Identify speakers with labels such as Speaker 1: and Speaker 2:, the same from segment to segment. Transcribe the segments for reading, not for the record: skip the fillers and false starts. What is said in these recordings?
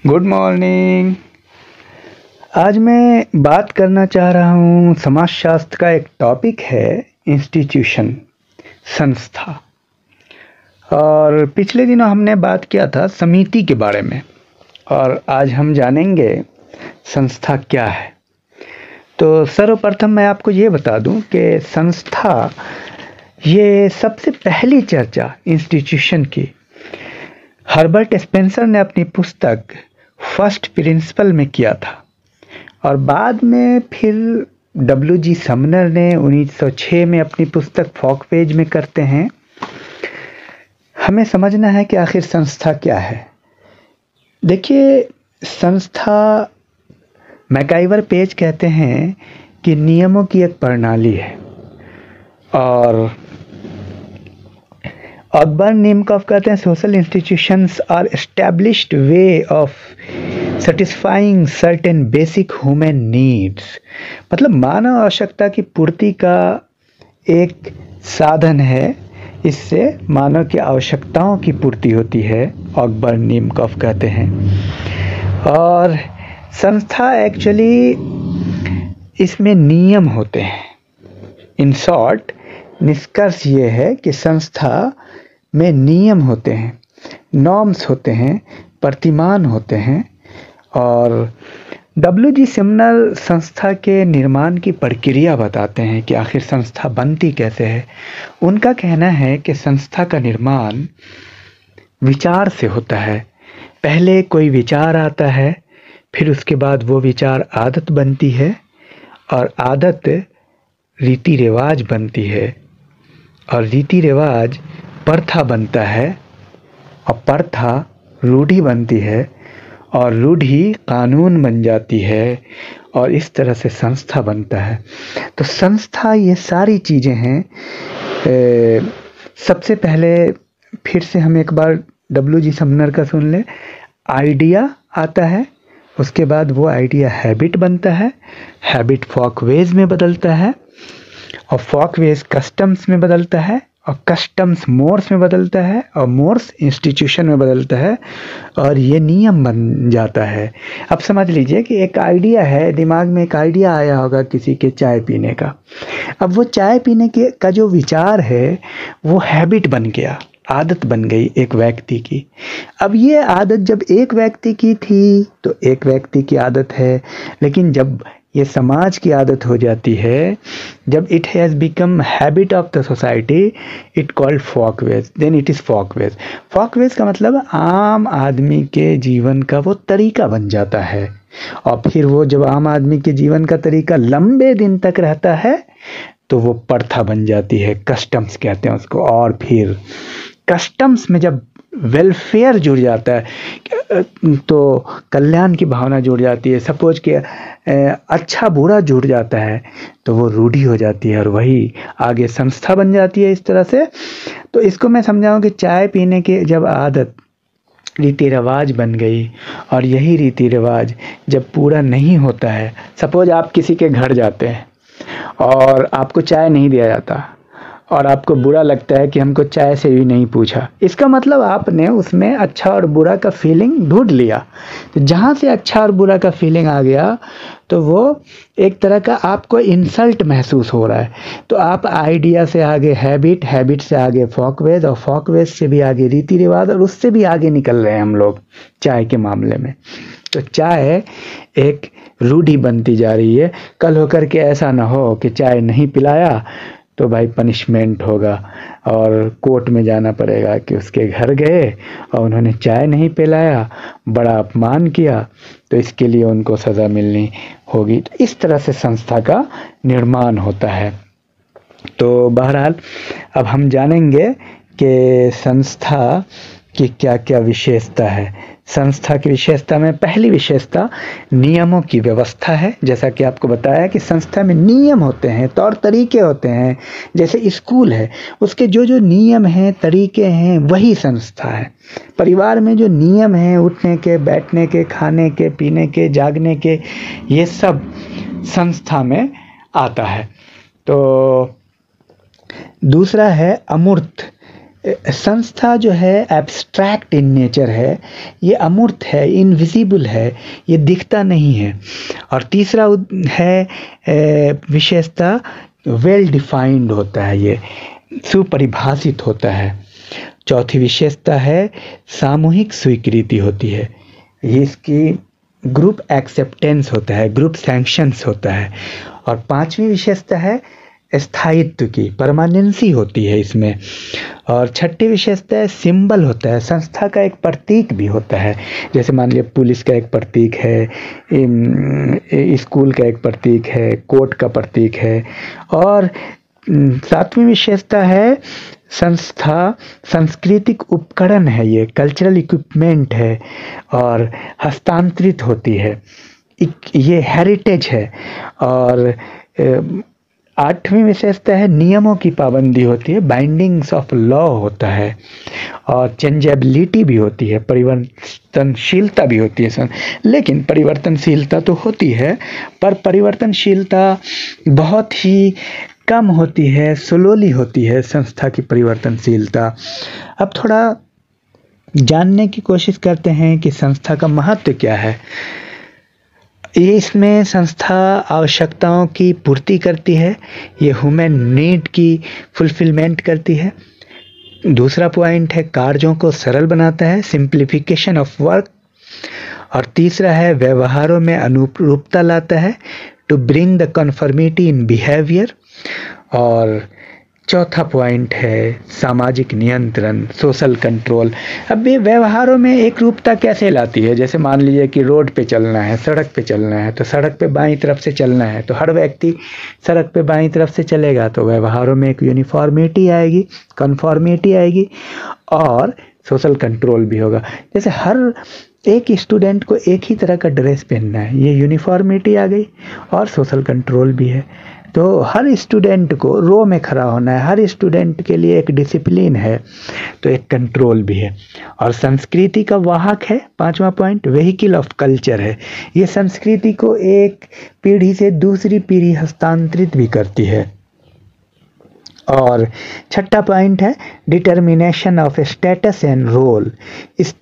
Speaker 1: Good morning. आज मैं बात करना चाह रहा हूँ, समाजशास्त्र का एक टॉपिक है इंस्टीट्यूशन, संस्था। और पिछले दिनों हमने बात किया था समिति के बारे में, और आज हम जानेंगे संस्था क्या है। तो सर्वप्रथम मैं आपको ये बता दूं कि संस्था, ये सबसे पहली चर्चा इंस्टीट्यूशन की हर्बर्ट स्पेंसर ने अपनी पुस्तक फर्स्ट प्रिंसिपल में किया था, और बाद में फिर W.G. समनर ने 1906 में अपनी पुस्तक फॉकवेज में करते हैं। हमें समझना है कि आखिर संस्था क्या है। देखिए, संस्था, मैकाइवर पेज कहते हैं कि नियमों की एक प्रणाली है, और अकबर नीमकॉफ कहते हैं social institutions are established way of satisfying certain basic human needs. मतलब मानव आवश्यकता की पूर्ति का एक साधन है, इससे मानव की आवश्यकताओं की पूर्ति होती है, अकबर नीमकॉफ कहते हैं। और संस्था एक्चुअली, इसमें नियम होते हैं। इन शॉर्ट, निष्कर्ष ये है कि संस्था में नियम होते हैं, नॉर्म्स होते हैं, प्रतिमान होते हैं। और W.G. समनर संस्था के निर्माण की प्रक्रिया बताते हैं कि आखिर संस्था बनती कैसे है। उनका कहना है कि संस्था का निर्माण विचार से होता है। पहले कोई विचार आता है, फिर उसके बाद वो विचार आदत बनती है, और आदत रीति रिवाज बनती है, और रीति रिवाज प्रथा बनता है, और प्रथा रूढ़ि बनती है, और रूढ़ि कानून बन जाती है, और इस तरह से संस्था बनता है। तो संस्था, ये सारी चीज़ें हैं। सबसे पहले फिर से हम एक बार W.G. समनर का सुन लें। आइडिया आता है, उसके बाद वो आइडिया हैबिट बनता है, हैबिट फॉकवेज में बदलता है, और फॉकवेज कस्टम्स में बदलता है, और कस्टम्स मोर्स में बदलता है, और मोर्स इंस्टीट्यूशन में बदलता है, और ये नियम बन जाता है। अब समझ लीजिए कि एक आइडिया है, दिमाग में एक आइडिया आया होगा किसी के चाय पीने का। अब वो चाय पीने के का जो विचार है, वो हैबिट बन गया, आदत बन गई एक व्यक्ति की। अब ये आदत जब एक व्यक्ति की थी तो एक व्यक्ति की आदत है, लेकिन जब ये समाज की आदत हो जाती है, जब it has become habit of the society, it called folkways, then it is folkways. Folkways का मतलब आम आदमी के जीवन का वो तरीका बन जाता है, और फिर वो जब आम आदमी के जीवन का तरीका लंबे दिन तक रहता है तो वो प्रथा बन जाती है, कस्टम्स कहते हैं उसको। और फिर कस्टम्स में जब वेलफेयर जुड़ जाता है तो कल्याण की भावना जुड़ जाती है, सपोज कि अच्छा बुरा जुड़ जाता है, तो वो रूढ़ी हो जाती है, और वही आगे संस्था बन जाती है इस तरह से। तो इसको मैं समझाऊं कि चाय पीने की जब आदत रीति रिवाज बन गई, और यही रीति रिवाज जब पूरा नहीं होता है, सपोज आप किसी के घर जाते हैं और आपको चाय नहीं दिया जाता, और आपको बुरा लगता है कि हमको चाय से भी नहीं पूछा, इसका मतलब आपने उसमें अच्छा और बुरा का फीलिंग ढूंढ लिया। तो जहाँ से अच्छा और बुरा का फीलिंग आ गया, तो वो एक तरह का आपको इंसल्ट महसूस हो रहा है। तो आप आइडिया से आगे हैबिट, हैबिट से आगे फॉकवेज, और फॉकवेज से भी आगे रीति रिवाज, और उससे भी आगे निकल रहे हैं हम लोग चाय के मामले में। तो चाय एक रूढ़ी बनती जा रही है। कल होकर के ऐसा ना हो कि चाय नहीं पिलाया तो भाई पनिशमेंट होगा, और कोर्ट में जाना पड़ेगा कि उसके घर गए और उन्होंने चाय नहीं पिलाया, बड़ा अपमान किया, तो इसके लिए उनको सज़ा मिलनी होगी। तो इस तरह से संस्था का निर्माण होता है। तो बहरहाल अब हम जानेंगे कि संस्था की क्या क्या विशेषता है। संस्था की विशेषता में पहली विशेषता नियमों की व्यवस्था है। जैसा कि आपको बताया कि संस्था में नियम होते हैं, तौर तरीके होते हैं। जैसे स्कूल है, उसके जो जो नियम हैं, तरीके हैं, वही संस्था है। परिवार में जो नियम हैं, उठने के, बैठने के, खाने के, पीने के, जागने के, ये सब संस्था में आता है। तो दूसरा है अमूर्त संस्था जो है एब्स्ट्रैक्ट इन नेचर है, ये अमूर्त है, इनविजिबल है, ये दिखता नहीं है। और तीसरा है विशेषता, वेल डिफाइंड होता है, ये सुपरिभाषित होता है। चौथी विशेषता है सामूहिक स्वीकृति होती है, ये इसकी ग्रुप एक्सेप्टेंस होता है, ग्रुप सैंक्शंस होता है। और पांचवी विशेषता है स्थायित्व की, परमानेंसी होती है इसमें। और छठी विशेषता है सिंबल होता है, संस्था का एक प्रतीक भी होता है, जैसे मान लिया पुलिस का एक प्रतीक है, स्कूल का एक प्रतीक है, कोर्ट का प्रतीक है। और सातवीं विशेषता है संस्था सांस्कृतिक उपकरण है, ये कल्चरल इक्विपमेंट है और हस्तांतरित होती है, ये हेरिटेज है। और आठवीं विशेषता है नियमों की पाबंदी होती है, बाइंडिंग्स ऑफ लॉ होता है। और चेंजेबिलिटी भी होती है, परिवर्तनशीलता भी होती है। लेकिन परिवर्तनशीलता तो होती है, पर परिवर्तनशीलता बहुत ही कम होती है, स्लोली होती है संस्था की परिवर्तनशीलता। अब थोड़ा जानने की कोशिश करते हैं कि संस्था का महत्व क्या है। ये इसमें संस्था आवश्यकताओं की पूर्ति करती है, ये ह्यूमन नीड की फुलफिलमेंट करती है। दूसरा पॉइंट है कार्यों को सरल बनाता है, सिंप्लीफिकेशन ऑफ वर्क। और तीसरा है व्यवहारों में अनुरूपता लाता है, to bring the conformity in behaviour. और चौथा पॉइंट है सामाजिक नियंत्रण, सोशल कंट्रोल। अब ये व्यवहारों में एक रूपता कैसे लाती है, जैसे मान लीजिए कि रोड पे चलना है, सड़क पे चलना है, तो सड़क पे बाईं तरफ से चलना है, तो हर व्यक्ति सड़क पे बाईं तरफ से चलेगा, तो व्यवहारों में एक यूनिफॉर्मिटी आएगी, कन्फॉर्मिटी आएगी और सोशल कंट्रोल भी होगा। जैसे हर एक स्टूडेंट को एक ही तरह का ड्रेस पहनना है, ये यूनिफॉर्मिटी आ गई और सोशल कंट्रोल भी है। तो हर स्टूडेंट को रो में खड़ा होना है, हर स्टूडेंट के लिए एक डिसिप्लिन है, तो एक कंट्रोल भी है। और संस्कृति का वाहक है, पांचवा पॉइंट व्हीकल ऑफ कल्चर है, ये संस्कृति को एक पीढ़ी से दूसरी पीढ़ी हस्तांतरित भी करती है। और छठा पॉइंट है determination of status and role, इस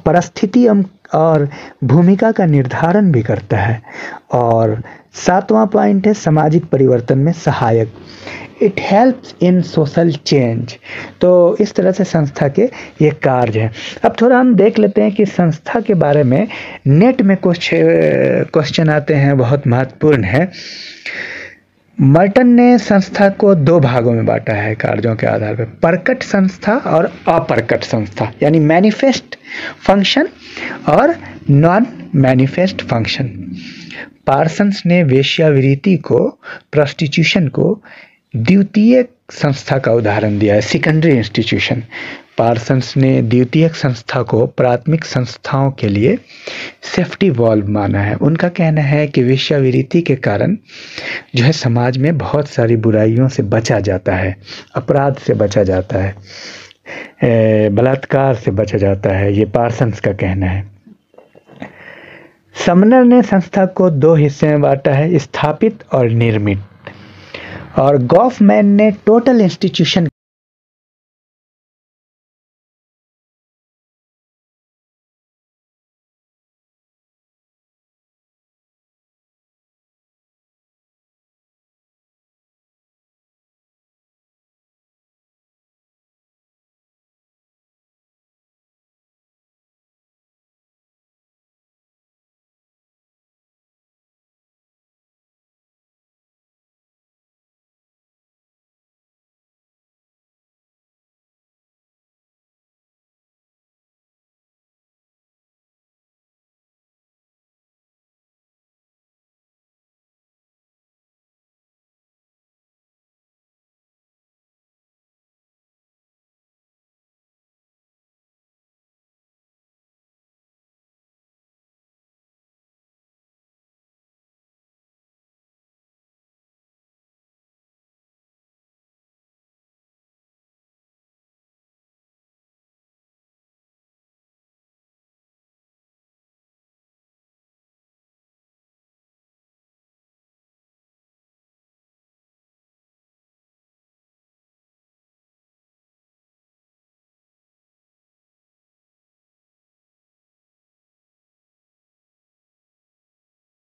Speaker 1: परिस्थिति और भूमिका का निर्धारण भी करता है। और सातवां पॉइंट है सामाजिक परिवर्तन में सहायक, it helps in social change. तो इस तरह से संस्था के ये कार्य हैं। अब थोड़ा हम देख लेते हैं कि संस्था के बारे में नेट में कुछ क्वेश्चन आते हैं, बहुत महत्वपूर्ण है। मर्टन ने संस्था को दो भागों में बांटा है कार्यों के आधार पर, प्रकट संस्था और अप्रकट संस्था, यानी मैनिफेस्ट फंक्शन और नॉन मैनिफेस्ट फंक्शन। पार्सन्स ने वेश्यावृत्ति को, प्रोस्टिट्यूशन को द्वितीयक संस्था का उदाहरण दिया है, सेकेंडरी इंस्टीट्यूशन। पार्सन्स ने द्वितीयक संस्था को प्राथमिक संस्थाओं के लिए सेफ्टी वॉल्व माना है। उनका कहना है कि वेश्यावृत्ति के कारण जो है समाज में बहुत सारी बुराइयों से बचा जाता है, अपराध से बचा जाता है, बलात्कार से बचा जाता है, ये पार्सन्स का कहना है। समनर ने संस्था को दो हिस्से में बांटा है, स्थापित और निर्मित। और गॉफमैन ने टोटल इंस्टीट्यूशन